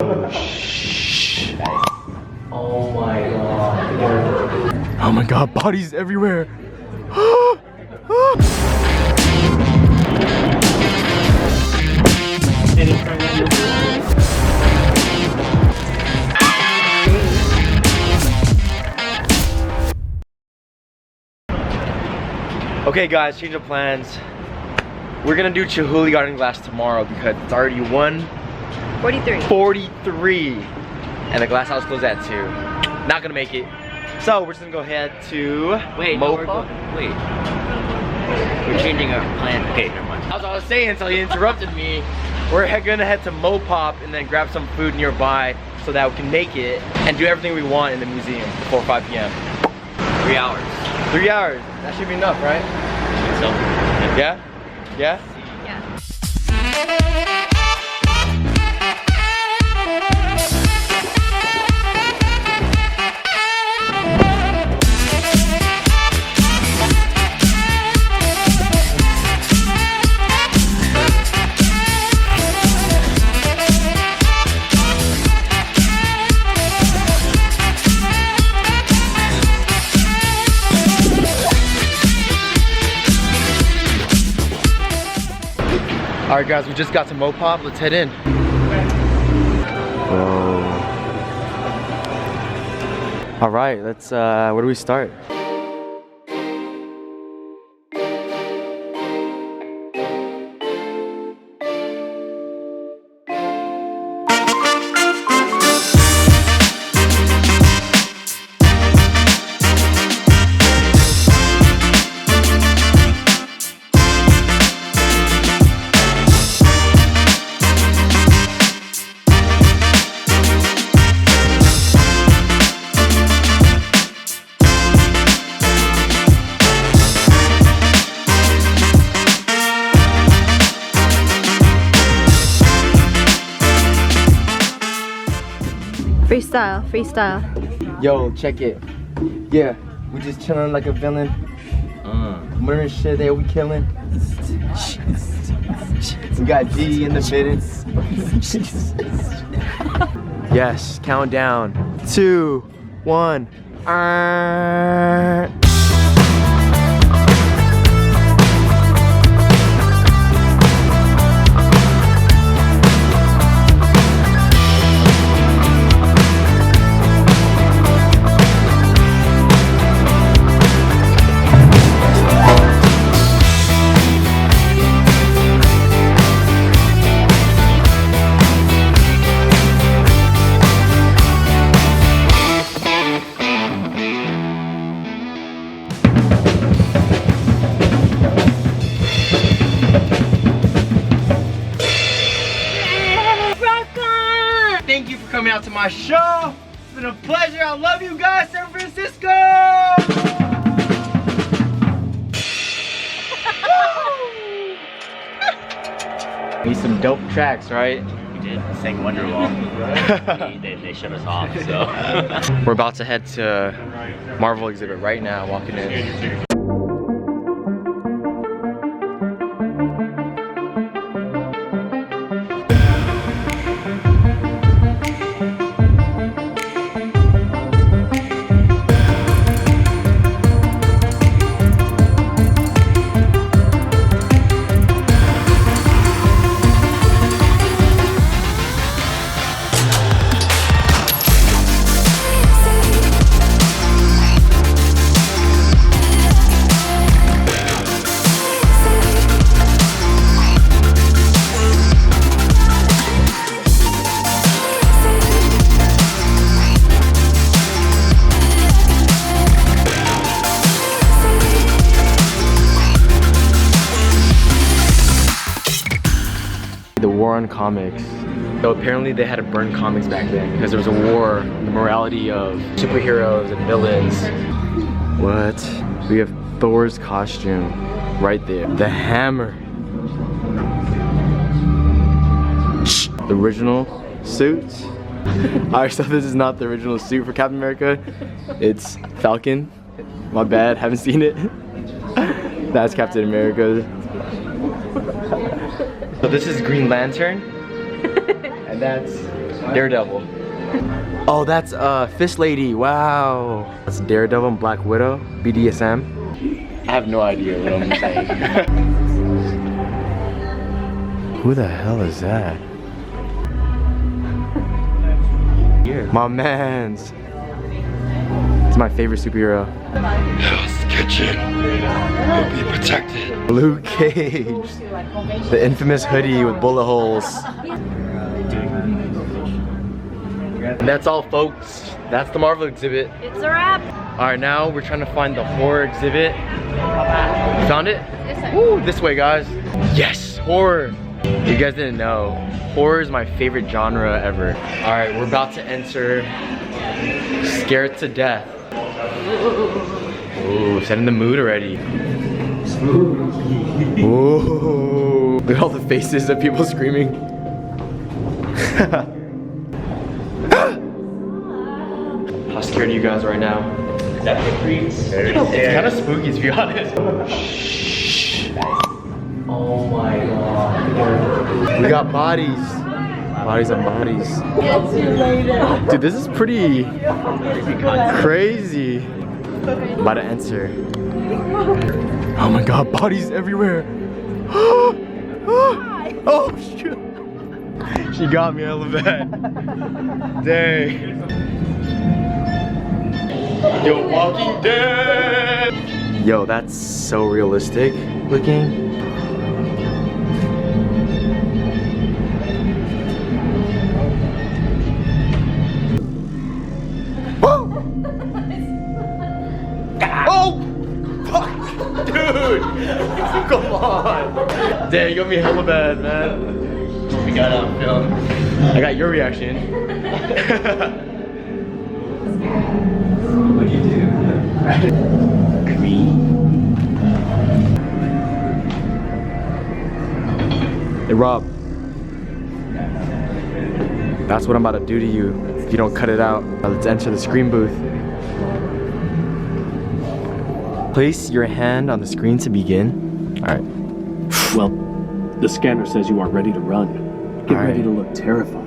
Oh my god. Oh my god, bodies everywhere. Okay guys, change of plans. We're gonna do Chihuly Garden Glass tomorrow because it's already 1:43. And the glass house closed at 2. Not gonna make it. So we're just gonna go ahead to MoPop. Wait. We're changing our plan. Okay, never mind. As I was saying until he interrupted me, we're gonna head to MoPop and then grab some food nearby so that we can make it and do everything we want in the museum before 5 p.m. 3 hours. 3 hours. That should be enough, right? So. Yeah? Yeah? Yeah. Alright guys, we just got to MoPop. Let's head in. Alright, let's where do we start? Freestyle, freestyle. Yo, check it. Yeah, we just chilling like a villain. Murdering shit that we killing. We got G in the minutes. Yes, count down. 2, 1. Thank you for coming out to my show. It's been a pleasure. I love you guys, San Francisco. Need some dope tracks, right? We did. We sang Wonderwall. they shut us off, so. We're about to head to Marvel exhibit right now, walking in. The war on comics. So apparently they had to burn comics back then because there was a war on the morality of superheroes and villains. What? We have Thor's costume right there. The hammer. The original suit. Alright, so this is not the original suit for Captain America. It's Falcon. My bad, haven't seen it. That's Captain America. So this is Green Lantern, and that's Daredevil. Oh, that's Fist Lady. Wow. That's Daredevil and Black Widow. BDSM. I have no idea what I'm saying. Who the hell is that? My man's. It's my favorite superhero. Hell's Kitchen. Will be protected. Luke Cage. The infamous hoodie with bullet holes. And that's all, folks. That's the Marvel exhibit. It's a wrap. Alright, now we're trying to find the horror exhibit. You found it? This way. Woo, this way, guys. Yes, horror. You guys didn't know, horror is my favorite genre ever. Alright, we're about to enter Scared to Death. Ooh, setting the mood already. Ooh, look at all the faces of people screaming. How scared are you guys right now? Definitely creeps. It's kind of spooky, to be honest. Oh my god. We got bodies. Bodies on bodies. Dude, this is pretty crazy. I'm about to enter. Oh my god, bodies everywhere. Oh shoot. She got me hella bad. Dang. Yo, Walking Dead. Yo, that's so realistic looking. Oh! Fuck! Dude! Come on! Dang, you got me hella bad, man. We got it on film. I got your reaction. What'd you do? Green. Hey, Rob. That's what I'm about to do to you if you don't cut it out. Let's enter the screen booth. Place your hand on the screen to begin. All right. Well, the scanner says you are ready to run. Get All ready right. to look terrified.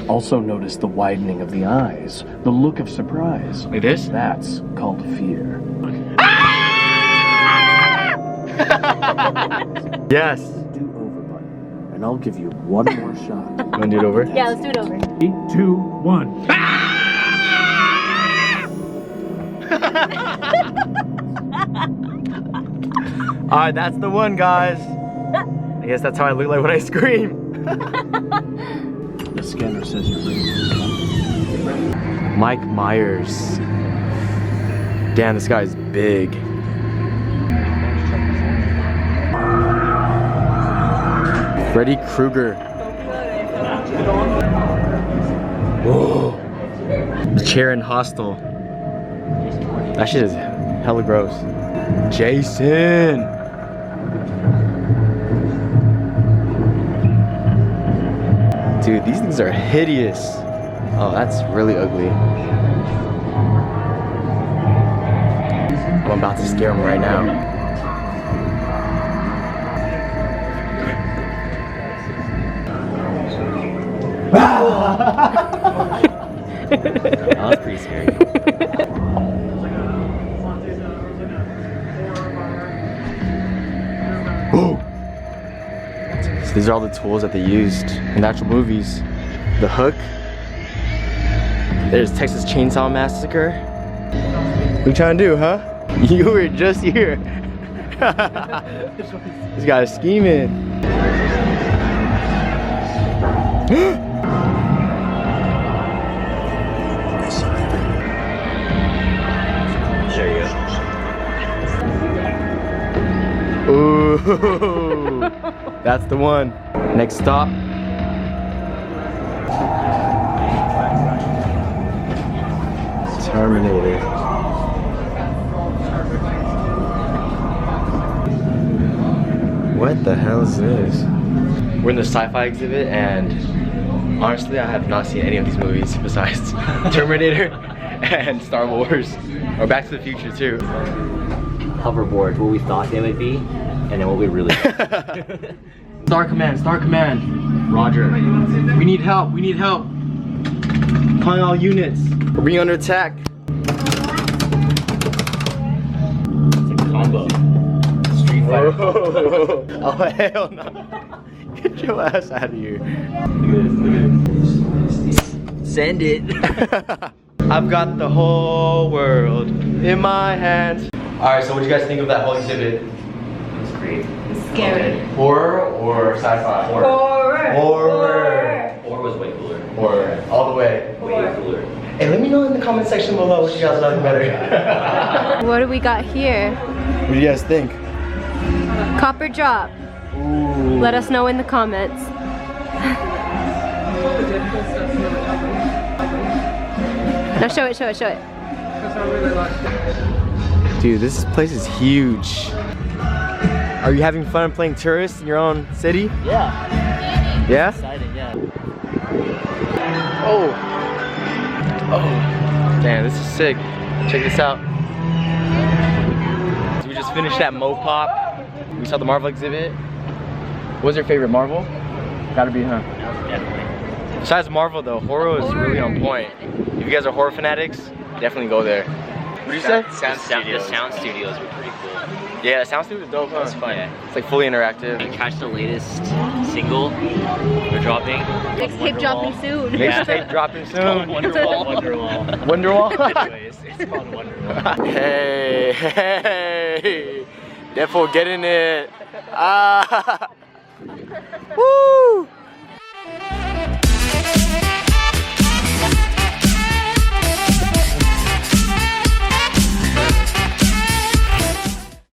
Also notice the widening of the eyes, the look of surprise. Like this? That's called fear. Yes. Do over button, and I'll give you one more shot. Wanna do it over? Yeah, let's do it over. 3, 2, 1. Alright, that's the one, guys. I guess that's how I look like when I scream. The scanner says you're ready. Mike Myers. Damn, this guy's big. Freddy Krueger. Whoa. The chair in Hostel. That shit is hella gross. Jason. Dude, these things are hideous. Oh, that's really ugly. I'm about to scare him right now. That was pretty scary. So these are all the tools that they used in the actual movies. The hook. There's Texas Chainsaw Massacre. What you trying to do, huh? You were just here. This guy's scheming. There you go. Ooh, that's the one. Next stop. Terminator. What the hell is this? We're in the sci-fi exhibit, and honestly, I have not seen any of these movies besides Terminator and Star Wars, or Back to the Future too. Hoverboard, what we thought they would be, and then what we really Star Command, Roger. We need help, Calling all units. We're being under attack. It's a combo. Street Fighter. Oh hell no. Get your ass out of here. Send it. I've got the whole world in my hands. Alright, so what do you guys think of that whole exhibit? It's great. Scary. Horror or sci-fi? Horror. Horror. Or was way cooler. Horror. All the way. Way cooler. Hey, let me know in the comment section below what you guys like better. What do we got here? What do you guys think? Copper drop. Ooh. Let us know in the comments. Now show it, show it, show it. Dude, this place is huge. Are you having fun playing tourist in your own city? Yeah. Yeah? Exciting, yeah. Oh. Oh. Damn, this is sick. Check this out. So we just finished that MoPop. We saw the Marvel exhibit. What's your favorite Marvel? Gotta be, huh? Definitely. Besides Marvel though, horror is really on point. If you guys are horror fanatics, definitely go there. What did you say? The sound studios were pretty cool. Yeah, the sound studio is dope, huh? It's fun. Yeah. It's like fully interactive. And catch the latest single we're dropping. Mixtape dropping soon. Mixtape dropping soon. Wonderwall. Wonderwall? Anyways, it's called Wonderwall. Hey, hey. Therefore, get in it. Ah. Woo!